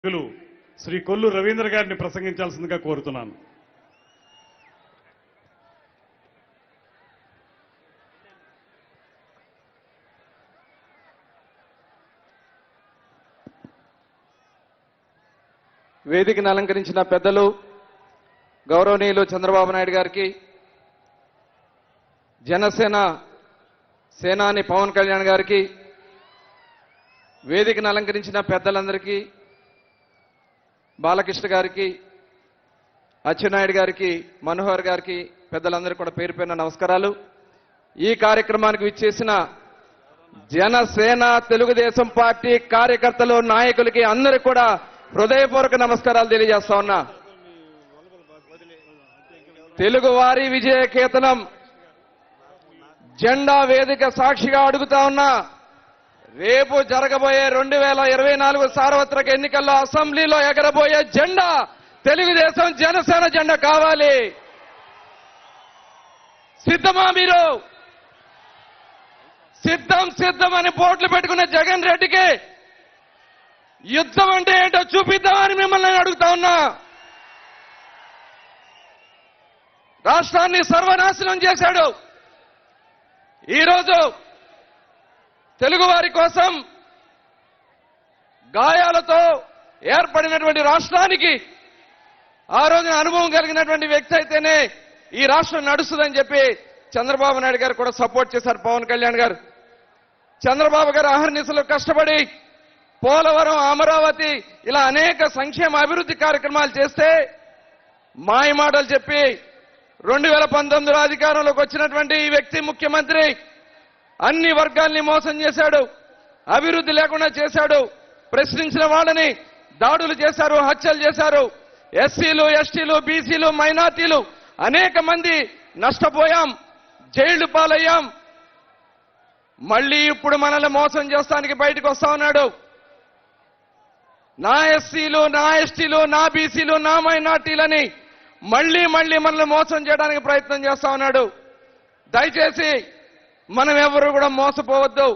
శ్రీ కొల్లు రవీంద్ర గారిని ప్రసంగించాల్సిందిగా కోరుతున్నాను. వేదికను అలంకరించిన పెద్దలు గౌరవనీయులు చంద్రబాబు నాయుడు గారికి, జనసేన సేనాని పవన్ కళ్యాణ్ గారికి, వేదికను అలంకరించిన పెద్దలందరికీ, బాలకృష్ణ గారికి, అచ్చెన్నాయుడు గారికి, మనోహర్ గారికి, పెద్దలందరికీ కూడా పేరు పేరున నమస్కారాలు. ఈ కార్యక్రమానికి విచ్చేసిన జనసేన తెలుగుదేశం పార్టీ కార్యకర్తలు, నాయకులకి అందరికీ కూడా హృదయపూర్వక నమస్కారాలు తెలియజేస్తా ఉన్నా. తెలుగువారి విజయ కేతనం జెండా వేదిక సాక్షిగా అడుగుతా ఉన్నా. రేపు జరగబోయే 2024 సార్వత్రిక ఎన్నికల్లో అసెంబ్లీలో ఎగరబోయే జెండా తెలుగుదేశం జనసేన జెండా కావాలి. సిద్ధమా మీరు? సిద్ధం అని బోర్డులు పెట్టుకున్న జగన్ రెడ్డికి యుద్ధం అంటే ఏంటో చూపిద్దామని మిమ్మల్ని అడుగుతా ఉన్నా. రాష్ట్రాన్ని సర్వనాశనం చేశాడు. ఈరోజు తెలుగువారి కోసం గాయాలతో ఏర్పడినటువంటి రాష్ట్రానికి ఆ రోజున అనుభవం కలిగినటువంటి వ్యక్తి అయితేనే ఈ రాష్ట్రం నడుస్తుందని చెప్పి చంద్రబాబు నాయుడు గారు కూడా సపోర్ట్ చేశారు. పవన్ కళ్యాణ్ గారు, చంద్రబాబు గారు అహర్నిశలు కష్టపడి పోలవరం, అమరావతి ఇలా అనేక సంక్షేమ అభివృద్ధి కార్యక్రమాలు చేస్తే మాయ మాటలు చెప్పి 2019లో అధికారంలోకి వచ్చినటువంటి ఈ వ్యక్తి ముఖ్యమంత్రి అన్ని వర్గాల్ని మోసం చేశాడు, అభివృద్ధి లేకుండా చేశాడు. ప్రశ్నించిన వాళ్ళని దాడులు చేశారు, హత్యలు చేశారు. ఎస్సీలు, ఎస్టీలు, బీసీలు, మైనార్టీలు అనేక మంది నష్టపోయాం, జైళ్లు పాలయ్యాం. మళ్ళీ ఇప్పుడు మనల్ని మోసం చేస్తానికి బయటకు వస్తా ఉన్నాడు. నా ఎస్సీలు, నా ఎస్టీలు, నా బీసీలు, నా మైనార్టీలని మళ్ళీ మనల్ని మోసం చేయడానికి ప్రయత్నం చేస్తా ఉన్నాడు. దయచేసి మనం ఎవరు కూడా మోసపోవద్దు,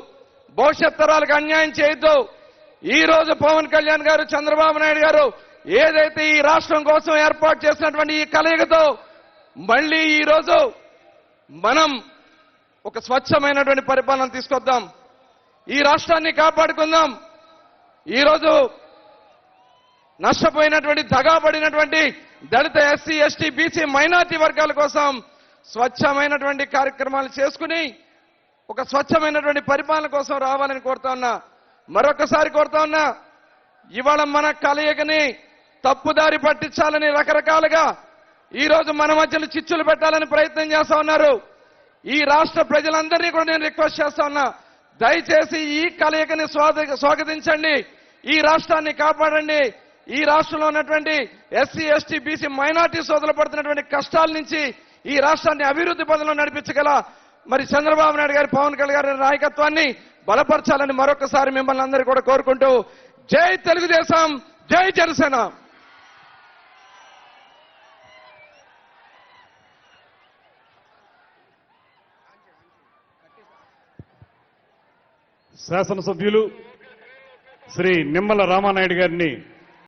భవిష్యత్ తరాలకు అన్యాయం చేయొద్దు. ఈ రోజు పవన్ కళ్యాణ్ గారు, చంద్రబాబు నాయుడు గారు ఏదైతే ఈ రాష్ట్రం కోసం ఏర్పాటు చేసినటువంటి ఈ కలయికతో మళ్ళీ ఈ రోజు మనం ఒక స్వచ్ఛమైనటువంటి పరిపాలన తీసుకొద్దాం, ఈ రాష్ట్రాన్ని కాపాడుకుందాం. ఈరోజు నష్టపోయినటువంటి, దగాపడినటువంటి దళిత, ఎస్సీ, ఎస్టీ, బీసీ, మైనార్టీ వర్గాల కోసం స్వచ్ఛమైనటువంటి కార్యక్రమాలు చేసుకుని ఒక స్వచ్ఛమైనటువంటి పరిపాలన కోసం రావాలని కోరుతా ఉన్నా. మరొకసారి కోరుతా ఉన్నా, ఇవాళ మన కలయికని తప్పుదారి పట్టించాలని రకరకాలుగా ఈరోజు మన మధ్యలో చిచ్చులు పెట్టాలని ప్రయత్నం చేస్తా ఉన్నారు. ఈ రాష్ట్ర ప్రజలందరినీ కూడా నేను రిక్వెస్ట్ చేస్తా ఉన్నా, దయచేసి ఈ కలయికని స్వాగతించండి, ఈ రాష్ట్రాన్ని కాపాడండి. ఈ రాష్ట్రంలో ఉన్నటువంటి ఎస్సీ, ఎస్టీ, బీసీ, మైనార్టీ సోదరులు పడుతున్నటువంటి కష్టాల నుంచి ఈ రాష్ట్రాన్ని అభివృద్ధి పదంలో నడిపించగల మరి చంద్రబాబు నాయుడు గారి, పవన్ కళ్యాణ్ గారి నాయకత్వాన్ని బలపరచాలని మరొకసారి మిమ్మల్ని అందరూ కూడా కోరుకుంటూ, జై తెలుగుదేశం, జై జనసేన. శాసనసభ్యులు శ్రీ నిమ్మల రామానాయుడు గారిని